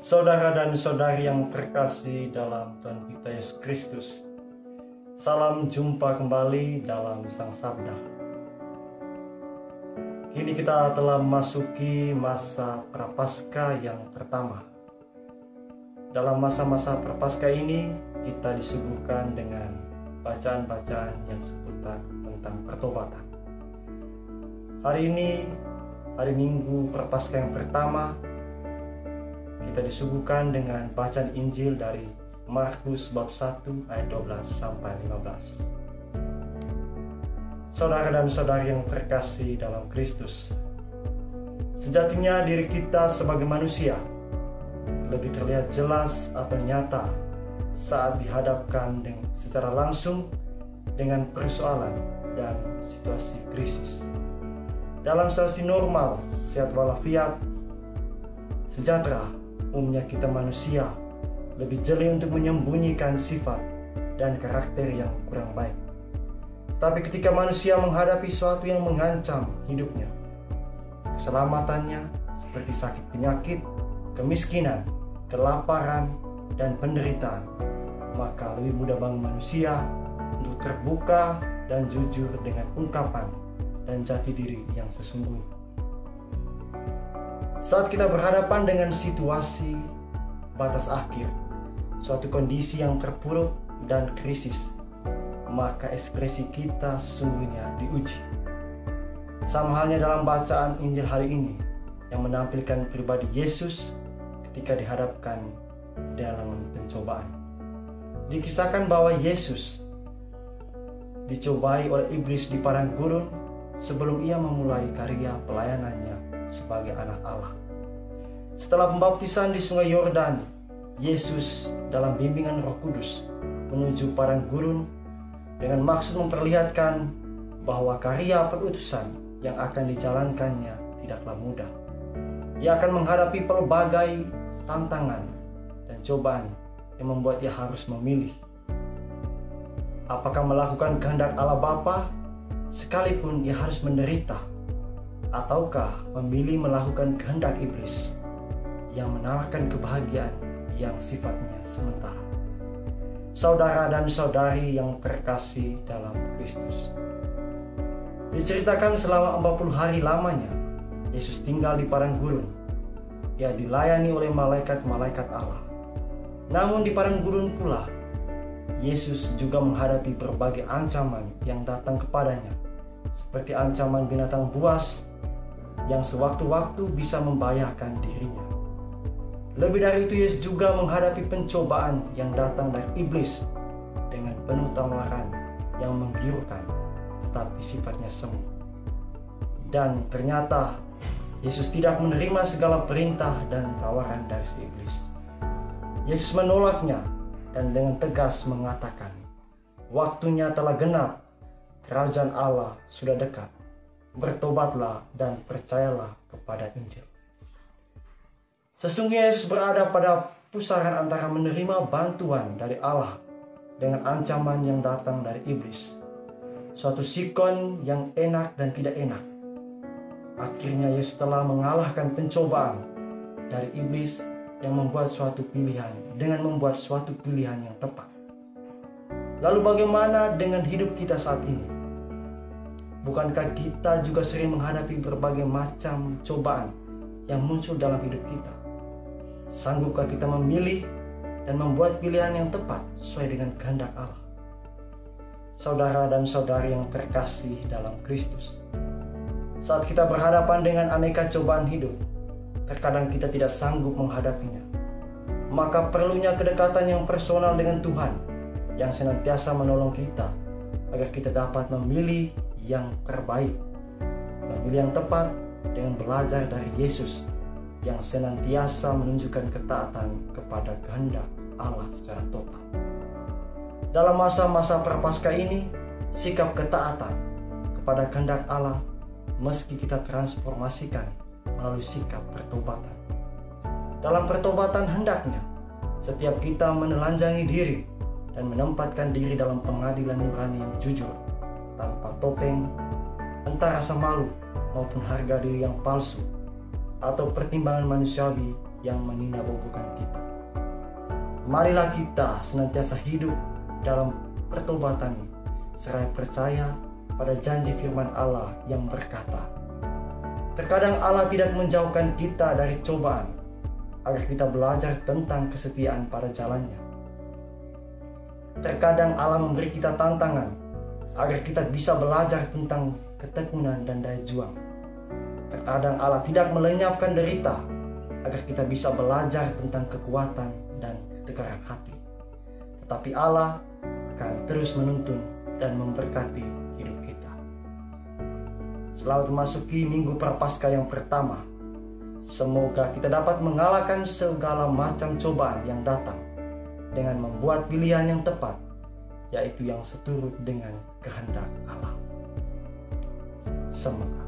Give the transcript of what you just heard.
Saudara dan saudari yang terkasih dalam Tuhan kita Yesus Kristus, salam jumpa kembali dalam Sang Sabda. Kini kita telah memasuki masa Prapaskah yang pertama. Dalam masa-masa Prapaskah ini, kita disuguhkan dengan bacaan-bacaan yang seputar tentang pertobatan. Hari ini, hari Minggu Prapaskah yang pertama, kita disuguhkan dengan bacaan Injil dari Markus bab 1 ayat 12 sampai 15. Saudara dan saudari yang terkasih dalam Kristus, sejatinya diri kita sebagai manusia lebih terlihat jelas atau nyata saat dihadapkan secara langsung dengan persoalan dan situasi krisis. Dalam situasi normal, sehat walafiat, sejahtera, umumnya kita manusia lebih jeli untuk menyembunyikan sifat dan karakter yang kurang baik. Tapi ketika manusia menghadapi sesuatu yang mengancam hidupnya, keselamatannya seperti sakit penyakit, kemiskinan, kelaparan, dan penderitaan, maka lebih mudah bagi manusia untuk terbuka dan jujur dengan ungkapan dan jati diri yang sesungguhnya. Saat kita berhadapan dengan situasi batas akhir, suatu kondisi yang terpuruk dan krisis, maka ekspresi kita sesungguhnya diuji. Sama halnya dalam bacaan Injil hari ini yang menampilkan pribadi Yesus ketika dihadapkan dalam pencobaan. Dikisahkan bahwa Yesus dicobai oleh iblis di padang gurun sebelum ia memulai karya pelayanannya sebagai anak Allah. Setelah pembaptisan di sungai Yordan, Yesus dalam bimbingan Roh Kudus menuju padang gurun dengan maksud memperlihatkan bahwa karya perutusan yang akan dijalankannya tidaklah mudah. Ia akan menghadapi pelbagai tantangan dan cobaan yang membuat ia harus memilih. Apakah melakukan kehendak Allah Bapa sekalipun ia harus menderita, ataukah memilih melakukan kehendak iblis yang menawarkan kebahagiaan yang sifatnya sementara. Saudara dan saudari yang terkasih dalam Kristus, diceritakan selama 40 hari lamanya Yesus tinggal di padang gurun. Ia dilayani oleh malaikat-malaikat Allah. Namun di padang gurun pula Yesus juga menghadapi berbagai ancaman yang datang kepadanya, seperti ancaman binatang buas yang sewaktu-waktu bisa membahayakan dirinya. Lebih dari itu, Yesus juga menghadapi pencobaan yang datang dari iblis dengan penuh tawaran yang menggiurkan, tetapi sifatnya semu. Dan ternyata Yesus tidak menerima segala perintah dan tawaran dari si iblis. Yesus menolaknya dan dengan tegas mengatakan, "Waktunya telah genap, kerajaan Allah sudah dekat. Bertobatlah dan percayalah kepada Injil." Sesungguhnya Yesus berada pada pusaran antara menerima bantuan dari Allah dengan ancaman yang datang dari iblis. Suatu sikon yang enak dan tidak enak. Akhirnya Yesus telah mengalahkan pencobaan dari iblis yang membuat suatu pilihan dengan membuat suatu pilihan yang tepat. Lalu bagaimana dengan hidup kita saat ini? Bukankah kita juga sering menghadapi berbagai macam cobaan yang muncul dalam hidup kita? Sanggupkah kita memilih dan membuat pilihan yang tepat sesuai dengan kehendak Allah? Saudara dan saudari yang terkasih dalam Kristus, saat kita berhadapan dengan aneka cobaan hidup, terkadang kita tidak sanggup menghadapinya. Maka perlunya kedekatan yang personal dengan Tuhan yang senantiasa menolong kita agar kita dapat memilih yang terbaik, memilih yang tepat dengan belajar dari Yesus yang senantiasa menunjukkan ketaatan kepada kehendak Allah secara total. Dalam masa-masa Prapaskah ini, sikap ketaatan kepada kehendak Allah meski kita transformasikan melalui sikap pertobatan. Dalam pertobatan hendaknya setiap kita menelanjangi diri dan menempatkan diri dalam pengadilan nurani yang jujur, tanpa topeng, entah rasa malu maupun harga diri yang palsu, atau pertimbangan manusiawi yang meninabobokan kita. Marilah kita senantiasa hidup dalam pertobatan, seraya percaya pada janji firman Allah yang berkata, terkadang Allah tidak menjauhkan kita dari cobaan, agar kita belajar tentang kesetiaan pada jalannya. Terkadang Allah memberi kita tantangan, agar kita bisa belajar tentang ketekunan dan daya juang. Terkadang Allah tidak melenyapkan derita, agar kita bisa belajar tentang kekuatan dan ketegaran hati. Tetapi Allah akan terus menuntun dan memberkati hidup kita. Selamat memasuki Minggu Prapaskah yang pertama. Semoga kita dapat mengalahkan segala macam cobaan yang datang dengan membuat pilihan yang tepat, yaitu yang seturut dengan kehendak Allah. Semoga